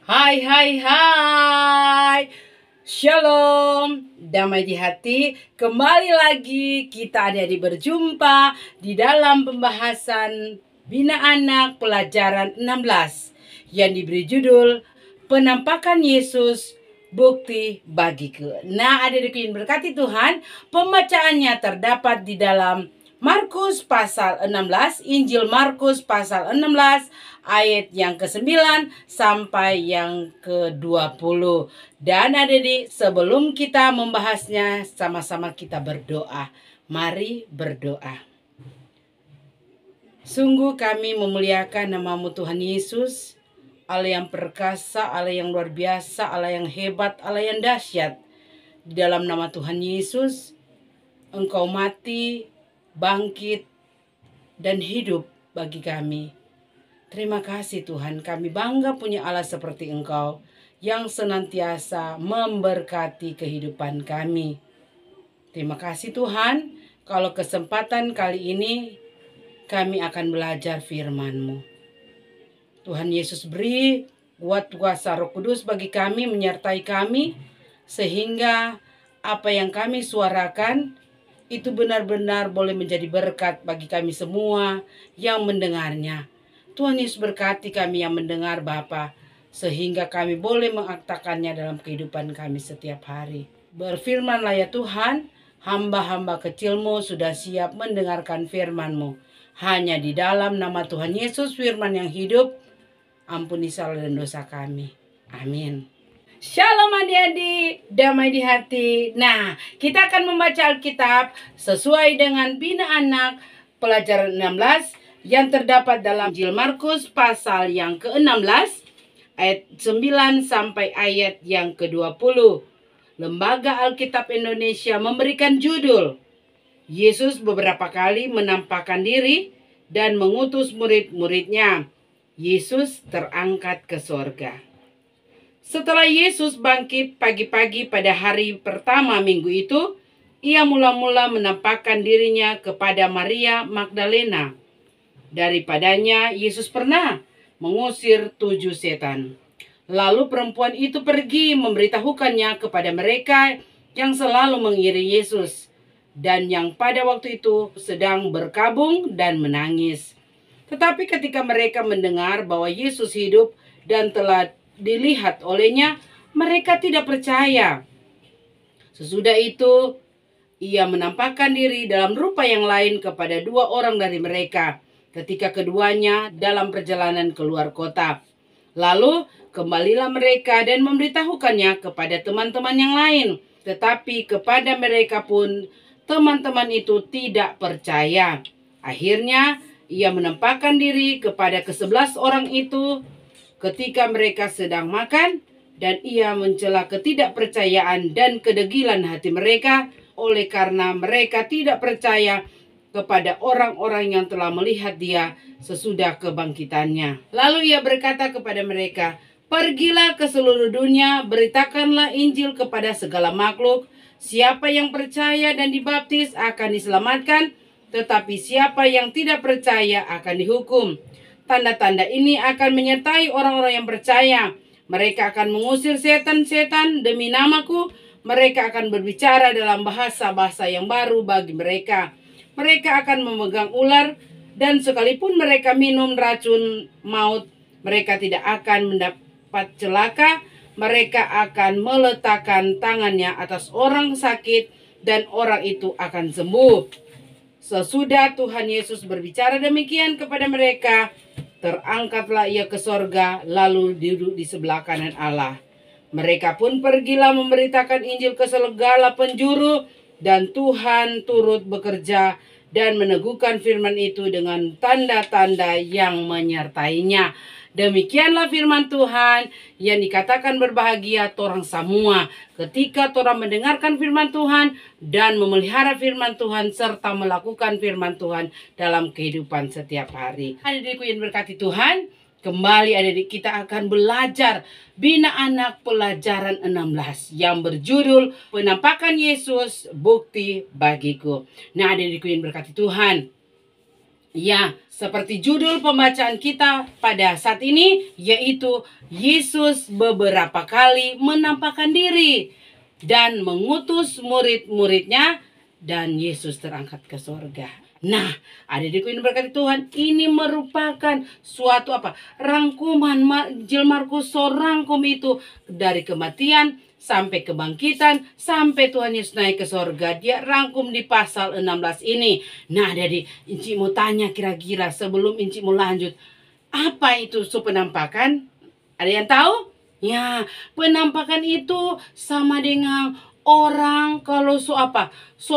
Hai hai hai. Shalom, damai di hati. Kembali lagi kita ada berjumpa di dalam pembahasan Bina Anak pelajaran 16 yang diberi judul Penampakan Yesus Bukti Bagiku. Nah, adik-adikku yang berkati Tuhan, pembacaannya terdapat di dalam Markus pasal 16, Injil Markus pasal 16 ayat yang ke-9 sampai yang ke-20. Dan adik-adik, sebelum kita membahasnya, sama-sama kita berdoa. Mari berdoa. Sungguh kami memuliakan nama-Mu Tuhan Yesus, Allah yang perkasa, Allah yang luar biasa, Allah yang hebat, Allah yang dahsyat. Di dalam nama Tuhan Yesus, Engkau mati, bangkit, dan hidup bagi kami. Terima kasih Tuhan, kami bangga punya Allah seperti Engkau yang senantiasa memberkati kehidupan kami. Terima kasih Tuhan, kalau kesempatan kali ini kami akan belajar firman-Mu. Tuhan Yesus beri kuat kuasa Roh Kudus bagi kami, menyertai kami, sehingga apa yang kami suarakan itu benar-benar boleh menjadi berkat bagi kami semua yang mendengarnya. Tuhan Yesus berkati kami yang mendengar Bapa, sehingga kami boleh mengaktakannya dalam kehidupan kami setiap hari. Berfirmanlah ya Tuhan, hamba-hamba kecil-Mu sudah siap mendengarkan firman-Mu. Hanya di dalam nama Tuhan Yesus firman yang hidup, ampuni salah dan dosa kami. Amin. Shalom adik-adik, damai di hati. Nah, kita akan membaca Alkitab sesuai dengan Bina Anak pelajaran 16 yang terdapat dalam Injil Markus pasal yang ke-16 ayat 9 sampai ayat yang ke-20. Lembaga Alkitab Indonesia memberikan judul Yesus beberapa kali menampakkan diri dan mengutus murid-muridnya. Yesus terangkat ke sorga. Setelah Yesus bangkit pagi-pagi pada hari pertama minggu itu, ia mula-mula menampakkan dirinya kepada Maria Magdalena. Daripadanya Yesus pernah mengusir 7 setan. Lalu perempuan itu pergi memberitahukannya kepada mereka yang selalu mengiringi Yesus, dan yang pada waktu itu sedang berkabung dan menangis. Tetapi ketika mereka mendengar bahwa Yesus hidup dan telah dilihat olehnya, mereka tidak percaya. Sesudah itu, ia menampakkan diri dalam rupa yang lain kepada 2 orang dari mereka, ketika keduanya dalam perjalanan keluar kota. Lalu kembalilah mereka dan memberitahukannya kepada teman-teman yang lain. Tetapi kepada mereka pun teman-teman itu tidak percaya. Akhirnya ia menampakkan diri kepada ke-11 orang itu ketika mereka sedang makan, dan ia mencela ketidakpercayaan dan kedegilan hati mereka oleh karena mereka tidak percaya kepada orang-orang yang telah melihat dia sesudah kebangkitannya. Lalu ia berkata kepada mereka, "Pergilah ke seluruh dunia, beritakanlah Injil kepada segala makhluk. Siapa yang percaya dan dibaptis akan diselamatkan, tetapi siapa yang tidak percaya akan dihukum. Tanda-tanda ini akan menyertai orang-orang yang percaya. Mereka akan mengusir setan-setan demi namaku. Mereka akan berbicara dalam bahasa-bahasa yang baru bagi mereka. Mereka akan memegang ular, dan sekalipun mereka minum racun maut, mereka tidak akan mendapat celaka. Mereka akan meletakkan tangannya atas orang sakit, dan orang itu akan sembuh." Sesudah Tuhan Yesus berbicara demikian kepada mereka, terangkatlah ia ke sorga, lalu duduk di sebelah kanan Allah. Mereka pun pergilah memberitakan Injil ke segala penjuru, dan Tuhan turut bekerja dan meneguhkan firman itu dengan tanda-tanda yang menyertainya. Demikianlah firman Tuhan yang dikatakan berbahagia torang semua ketika torang mendengarkan firman Tuhan dan memelihara firman Tuhan serta melakukan firman Tuhan dalam kehidupan setiap hari. Adik-adikku yang berkati Tuhan, kembali adik-adik kita akan belajar Bina Anak pelajaran 16 yang berjudul Penampakan Yesus Bukti Bagiku. Nah, adik-adikku yang berkati Tuhan, Ya, seperti judul pembacaan kita pada saat ini, yaitu Yesus beberapa kali menampakkan diri dan mengutus murid-muridnya, dan Yesus terangkat ke sorga. Nah, adik-adikku ini berkati Tuhan, ini merupakan suatu rangkuman. Injil Markus rangkum itu dari kematian sampai kebangkitan, sampai Tuhan Yesus naik ke sorga. Dia rangkum di pasal 16 ini. Nah, jadi Inci mau tanya kira-kira sebelum Inci mau lanjut, apa itu penampakan? Ada yang tahu? Ya, penampakan itu sama dengan orang kalau so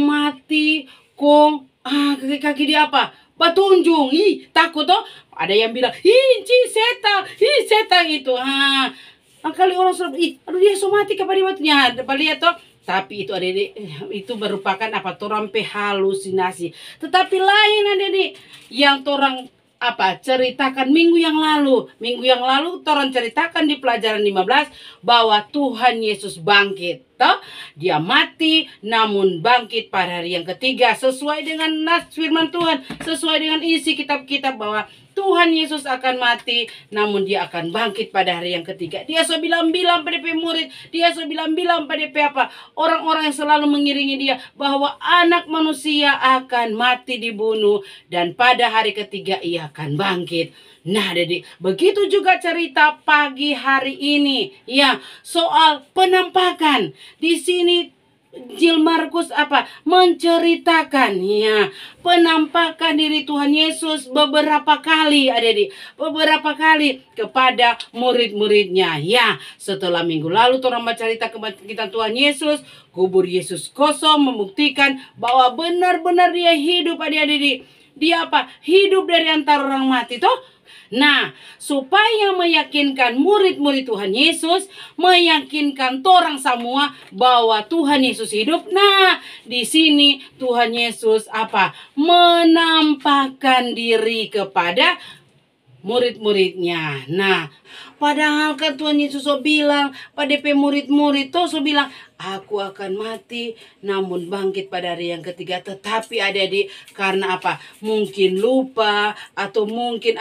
mati, kong kaki-kaki dia batunjung. Takut toh. Ada yang bilang, Inci setan itu. Kali orang sudah, aduh dia somati kepada batunya, lihat toh. Tapi itu adik-adik, itu merupakan torampe halusinasi. Tetapi lain adik-adik, yang torang ceritakan minggu yang lalu. Minggu yang lalu torang ceritakan di pelajaran 15 bahwa Tuhan Yesus bangkit. Toh, dia mati namun bangkit pada hari yang ketiga, sesuai dengan nas firman Tuhan, sesuai dengan isi kitab-kitab bahwa Tuhan Yesus akan mati namun dia akan bangkit pada hari yang ketiga. Dia so bilang-bilang pada murid, dia so bilang-bilang pada orang-orang yang selalu mengiringi dia bahwa anak manusia akan mati dibunuh dan pada hari ketiga ia akan bangkit. Nah, jadi begitu juga cerita pagi hari ini, ya, soal penampakan. Di sini Injil Markus menceritakan ya penampakan diri Tuhan Yesus beberapa kali, adik-adik, beberapa kali kepada murid-muridnya. Ya, setelah minggu lalu orang baca cerita kebangkitan Tuhan Yesus, kubur Yesus kosong, membuktikan bahwa benar-benar dia hidup, adik-adik. Dia hidup dari antara orang mati toh. Nah, supaya meyakinkan murid-murid Tuhan Yesus, meyakinkan orang semua bahwa Tuhan Yesus hidup. Nah, di sini Tuhan Yesus menampakkan diri kepada murid-muridnya. Nah, padahal kan Tuhan Yesus bilang pada murid-murid bilang, aku akan mati namun bangkit pada hari yang ketiga. Tetapi adik-adik, karena mungkin lupa atau mungkin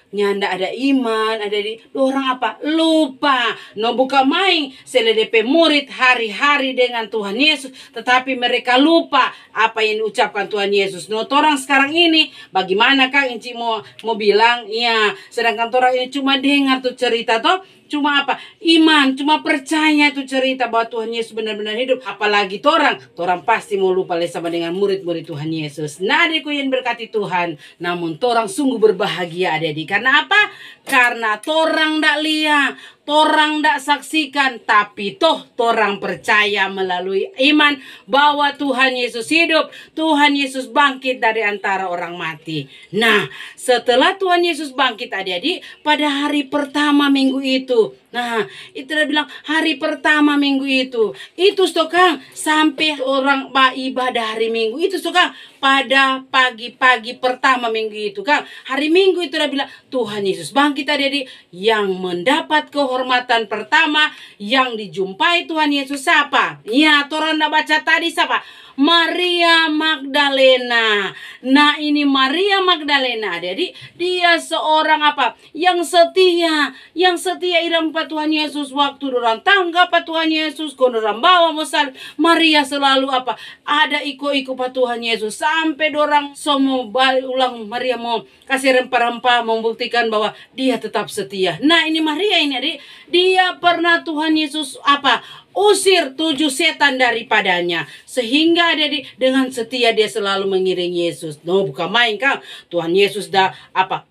nyanda ada iman, adik-adik, orang lupa. No buka main DP murid hari-hari dengan Tuhan Yesus, tetapi mereka lupa apa yang diucapkan Tuhan Yesus. No, orang sekarang ini bagaimana Kang Inci mau bilang, ya, sedangkan orang ini cuma dengar tuh cerita toh, cuma iman, cuma percaya tuh cerita bahwa Tuhan Yesus benar-benar hidup. Apalagi orang pasti mau lupa sama dengan murid-murid Tuhan Yesus. Nah, adikku yang berkati Tuhan, namun orang sungguh berbahagia adik-adik. Karena apa? Karena orang ndak lihat, orang ndak saksikan, tapi orang percaya melalui iman bahwa Tuhan Yesus hidup, Tuhan Yesus bangkit dari antara orang mati. Nah, setelah Tuhan Yesus bangkit adik-adik pada hari pertama minggu itu. Nah, itu dia bilang hari pertama minggu itu Kang, sampai orang ibadah hari Minggu itu Kang, pada pagi-pagi pertama minggu itu Kang, hari Minggu itu dia bilang Tuhan Yesus bangkit adik-adik. Yang mendapat kehormatan pertama yang dijumpai Tuhan Yesus siapa? Ya, orang baca tadi siapa? Maria Magdalena. Nah, ini Maria Magdalena, jadi dia seorang yang setia irang Tuhan Yesus. Waktu orang tangga Tuhan Yesus, kon orang bawa mosal, Maria selalu ada iko-iko Tuhan Yesus sampai dorang semua ulang Maria mau kasih rempah-rempah membuktikan bahwa dia tetap setia. Nah, ini Maria ini adik, dia pernah Tuhan Yesus usir 7 setan daripadanya, sehingga adik dengan setia dia selalu mengiringi Yesus. No, bukan main Kang, Tuhan Yesus dah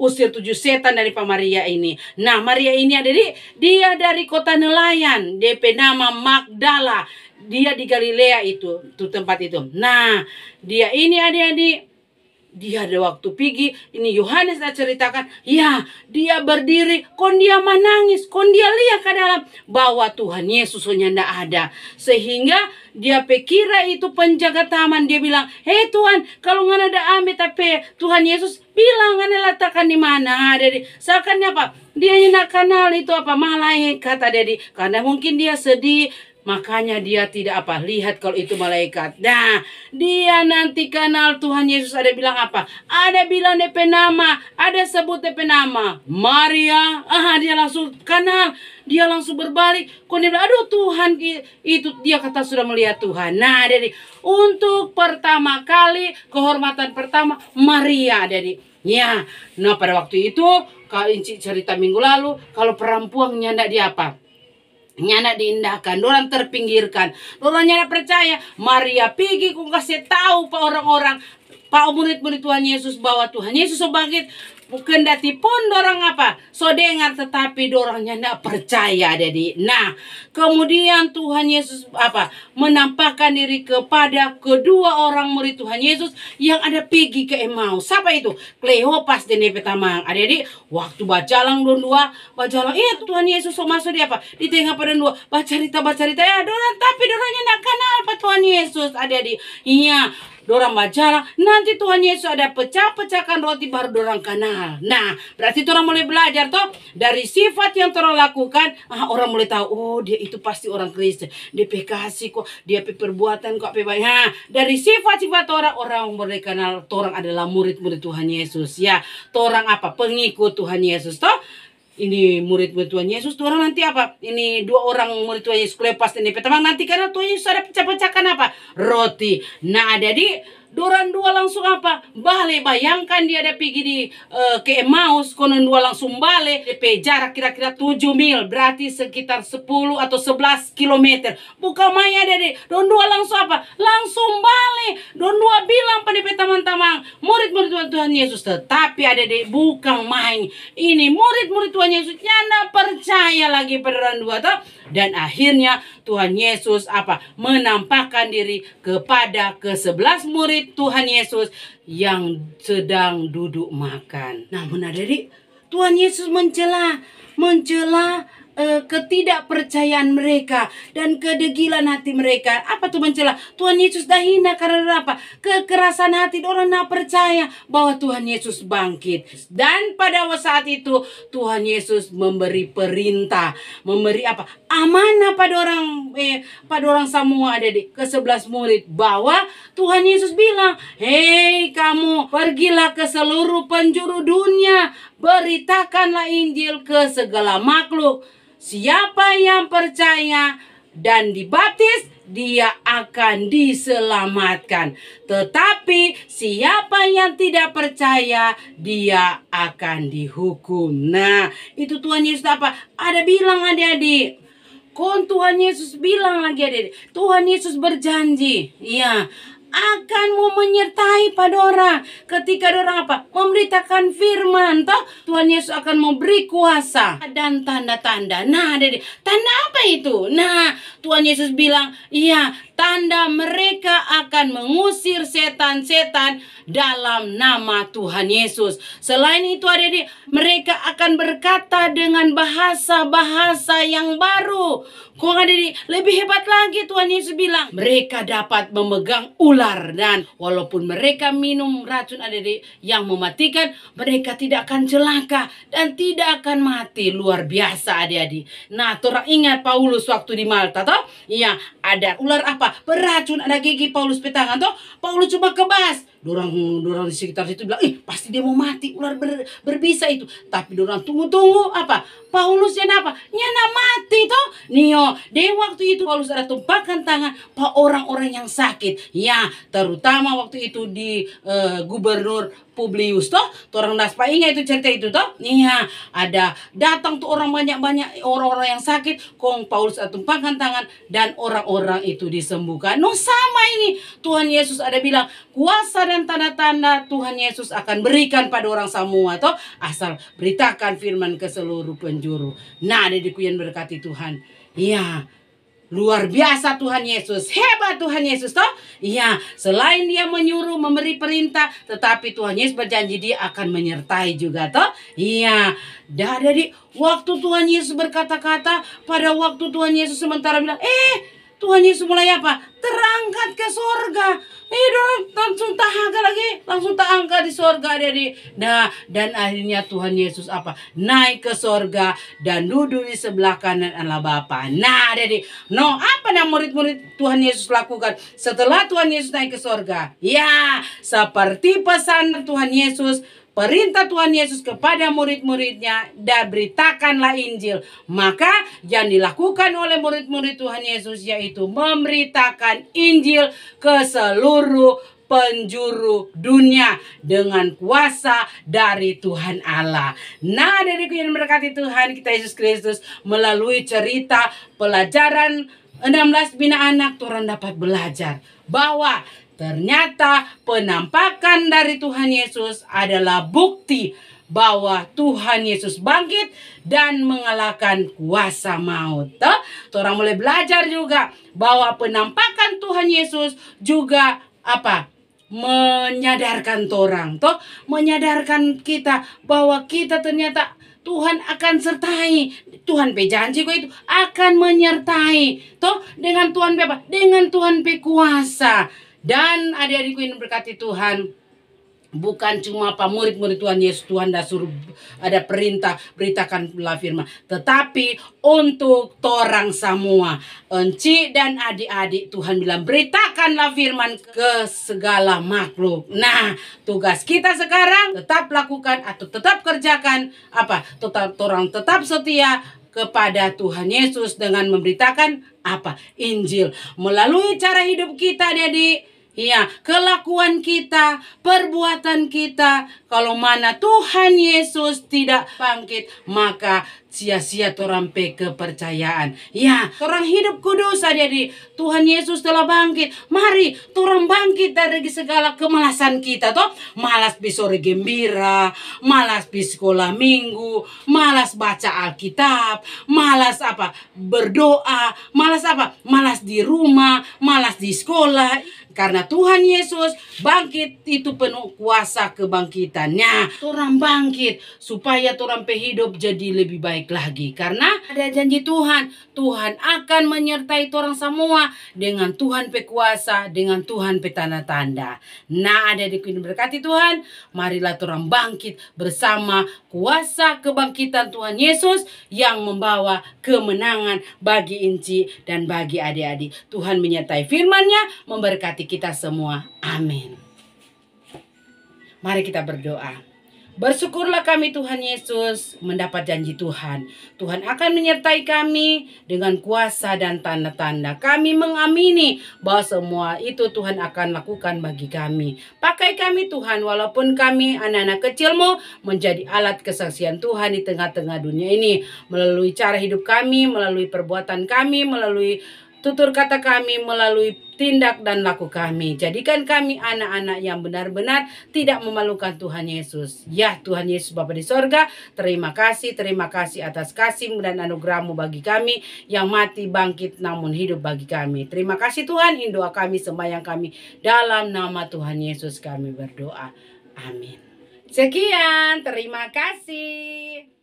usir 7 setan dari Maria ini. Nah, Maria ini adik, dia dari kota nelayan, DP nama Magdala, dia di Galilea itu tempat itu. Nah, dia ini adik-adik, dia ada waktu pergi, ini Yohanes dah ceritakan, ya, dia berdiri, kon dia menangis, kon dia lihat ke dalam bahwa Tuhan Yesus ndak ada. Sehingga dia pikira itu penjaga taman, dia bilang, hei Tuhan, kalau nggak ada ambil, tapi Tuhan Yesus bilang nggak letakkan di mana. Jadi seakan dia nak kenal itu malaikat, jadi karena mungkin dia sedih. Makanya dia tidak apa, lihat kalau itu malaikat. Nah, dia nanti kenal Tuhan Yesus. Ada bilang apa? Ada bilang DP nama, ada sebut DP nama, Maria. Dia langsung kenal, dia langsung berbalik. Kok dia bilang, aduh Tuhan, itu dia kata sudah melihat Tuhan. Nah, jadi untuk pertama kali, kehormatan pertama Maria, jadi ya. Nah, pada waktu itu, kalau cerita minggu lalu, kalau perempuan nyanda di apa? Nyana diindahkan, dorang terpinggirkan, dorang nyana percaya. Maria pergi kau kasih tahu pak orang-orang, pak murid-murid Tuhan Yesus bahwa Tuhan Yesus bangkit. Bukan dati pun dorang apa so dengar, tetapi dorangnya tidak percaya. Jadi nah, kemudian Tuhan Yesus apa menampakkan diri kepada kedua orang murid Tuhan Yesus yang ada pergi ke Emmaus. Siapa itu? Kleopas dan Epetamang. Adik-adik, waktu bacalang dua bacalang, Tuhan Yesus so masuk di apa di tengah pada dua baca cerita ya dorang, tapi dorangnya tidak kenal pak Tuhan Yesus. Adik-adik, iya, dorang baca, nanti Tuhan Yesus ada pecah-pecahkan roti baru dorang kenal. Nah, berarti orang mulai belajar toh dari sifat yang orang lakukan. Orang mulai tahu, oh dia itu pasti orang Kristen. Dia kasih kok, dia perbuatan kok baik. Dari sifat-sifat orang mulai kenal orang adalah murid-murid Tuhan Yesus. Ya, orang apa? Pengikut Tuhan Yesus toh. Ini murid-murid Tuhan Yesus, orang nanti apa? Ini dua orang murid Tuhan Yesus, Kleopas dan Epetamang, nanti karena Tuhan Yesus ada pecah-pecahkan apa? Roti. Nah, jadi dorang dua langsung apa? Balik. Bayangkan dia ada pergi di ke Emmaus, konon dua langsung balik. DP jarak kira-kira 7 mil, berarti sekitar 10 atau 11 kilometer. Bukan main ada di. Don dua langsung apa? Langsung balik. Don dua bilang pada teman-teman, murid-murid Tuhan Yesus, tetapi ada di bukan main. Ini murid-murid Tuhan Yesus nyana percaya lagi pada orang dua toh. Dan akhirnya Tuhan Yesus apa? Menampakkan diri kepada ke-11 murid Tuhan Yesus yang sedang duduk makan. Namun adik, Tuhan Yesus mencela ketidakpercayaan mereka dan kedegilan hati mereka. Apa tuh mencela? Tuhan Yesus dah hina karena apa? Kekerasan hati, orang nak percaya bahwa Tuhan Yesus bangkit. Dan pada saat itu Tuhan Yesus memberi perintah, memberi apa? Amanah pada orang semua ada di ke-11 murid, bahwa Tuhan Yesus bilang, hei kamu, pergilah ke seluruh penjuru dunia, beritakanlah Injil ke segala makhluk. Siapa yang percaya dan dibaptis, dia akan diselamatkan. Tetapi siapa yang tidak percaya, dia akan dihukum. Nah, itu Tuhan Yesus apa? Ada bilang adik-adik. Tuhan Yesus bilang lagi adik-adik. Tuhan Yesus berjanji, iya, akan mau menyertai pada orang ketika orang apa? Memberitakan firman toh. Tuhan Yesus akan memberi kuasa dan tanda-tanda. Nah, tanda apa itu? Nah, Tuhan Yesus bilang, iya, tanda mereka akan mengusir setan-setan dalam nama Tuhan Yesus. Selain itu adik-adik, mereka akan berkata dengan bahasa-bahasa yang baru. Kok adik-adik, lebih hebat lagi Tuhan Yesus bilang, mereka dapat memegang ular, dan walaupun mereka minum racun adik-adik yang mematikan, mereka tidak akan celaka dan tidak akan mati. Luar biasa adik-adik. Nah, orang ingat Paulus waktu di Malta toh? Iya, ada ular apa? Beracun, ada gigi Paulus petangan toh? Paulus coba kebas. Dorang di sekitar situ bilang, pasti dia mau mati, ular berbisa itu. Tapi dorang tunggu apa? Paulus yang apa? Nyana mati toh? Nio, di waktu itu Paulus ada tumpahkan tangan pak orang-orang yang sakit. Ya, terutama waktu itu di gubernur Publius toh. Orang naspa ingat itu cerita itu toh? Iya, ada datang tuh orang banyak-banyak orang-orang yang sakit. Kong Paulus ada tumpahkan tangan dan orang-orang itu disembuhkan. No, sama ini Tuhan Yesus ada bilang, kuasa dan tanda-tanda Tuhan Yesus akan berikan pada orang semua toh, asal beritakan firman ke seluruh penjuru. Nah, adikku yang berkati Tuhan. Iya, luar biasa Tuhan Yesus. Hebat Tuhan Yesus toh. Iya, selain dia menyuruh, memberi perintah, tetapi Tuhan Yesus berjanji dia akan menyertai juga toh. Iya, dari waktu Tuhan Yesus berkata-kata, pada waktu Tuhan Yesus sementara bilang, Tuhan Yesus mulai apa? Terangkat ke sorga. langsung tak angkat lagi, langsung tak angkat di sorga adik-adik. Nah, dan akhirnya Tuhan Yesus apa? Naik ke sorga dan duduk di sebelah kanan Allah Bapa. Nah, adik-adik, apa yang murid-murid Tuhan Yesus lakukan setelah Tuhan Yesus naik ke sorga? Ya, seperti pesan Tuhan Yesus, perintah Tuhan Yesus kepada murid-muridnya, dan beritakanlah Injil. Maka yang dilakukan oleh murid-murid Tuhan Yesus yaitu memberitakan Injil ke seluruh penjuru dunia dengan kuasa dari Tuhan Allah. Nah, dari yang berkati Tuhan kita Yesus Kristus, melalui cerita pelajaran 16 bina anak, orang dapat belajar bahwa ternyata penampakan dari Tuhan Yesus adalah bukti bahwa Tuhan Yesus bangkit dan mengalahkan kuasa maut. Orang mulai belajar juga bahwa penampakan Tuhan Yesus juga apa? Menyadarkan orang, menyadarkan kita bahwa kita ternyata Tuhan akan sertai. Tuhan pe janji kok itu akan menyertai. Dengan Tuhan pe apa? Dengan Tuhan pe kuasa. Dan adik-adikku yang berkati Tuhan, bukan cuma murid-murid Tuhan Yesus, Tuhan dah suruh ada perintah beritakanlah firman, tetapi untuk orang semua, enci dan adik-adik, Tuhan bilang beritakanlah firman ke segala makhluk. Nah, tugas kita sekarang tetap lakukan atau tetap kerjakan apa? Orang tetap setia kepada Tuhan Yesus dengan memberitakan apa? Injil melalui cara hidup kita, adik-adik. Ya, kelakuan kita, perbuatan kita. Kalau mana Tuhan Yesus tidak bangkit, maka sia-sia orang pe kepercayaan. Ya, orang hidup kudus adik-adik. Tuhan Yesus telah bangkit. Mari, orang bangkit dari segala kemalasan kita. Malas pi sore gembira, malas pi sekolah minggu, malas baca Alkitab, malas apa? Berdoa, malas apa? Malas di rumah, malas di sekolah. Karena Tuhan Yesus bangkit itu penuh kuasa kebangkitannya. Orang bangkit supaya orang pe hidup jadi lebih baik lagi. Karena ada janji Tuhan. Tuhan akan menyertai orang semua dengan Tuhan pe kuasa, dengan Tuhan pe tanda-tanda. Nah, ada di berkati Tuhan. Marilah orang bangkit bersama kuasa kebangkitan Tuhan Yesus yang membawa kemenangan bagi Inci dan bagi adik-adik. Tuhan menyertai firman-Nya, memberkati kita semua. Amin. Mari kita berdoa. Bersyukurlah kami Tuhan Yesus mendapat janji Tuhan. Tuhan akan menyertai kami dengan kuasa dan tanda-tanda. Kami mengamini bahwa semua itu Tuhan akan lakukan bagi kami. Pakai kami Tuhan, walaupun kami anak-anak kecil-Mu menjadi alat kesaksian Tuhan di tengah-tengah dunia ini. Melalui cara hidup kami, melalui perbuatan kami, melalui tutur kata kami, melalui tindak dan laku kami. Jadikan kami anak-anak yang benar-benar tidak memalukan Tuhan Yesus. Ya Tuhan Yesus Bapa di sorga, terima kasih atas kasih dan anugerah-Mu bagi kami yang mati bangkit namun hidup bagi kami. Terima kasih Tuhan, ini doa kami, sembahyang kami. Dalam nama Tuhan Yesus kami berdoa. Amin. Sekian, terima kasih.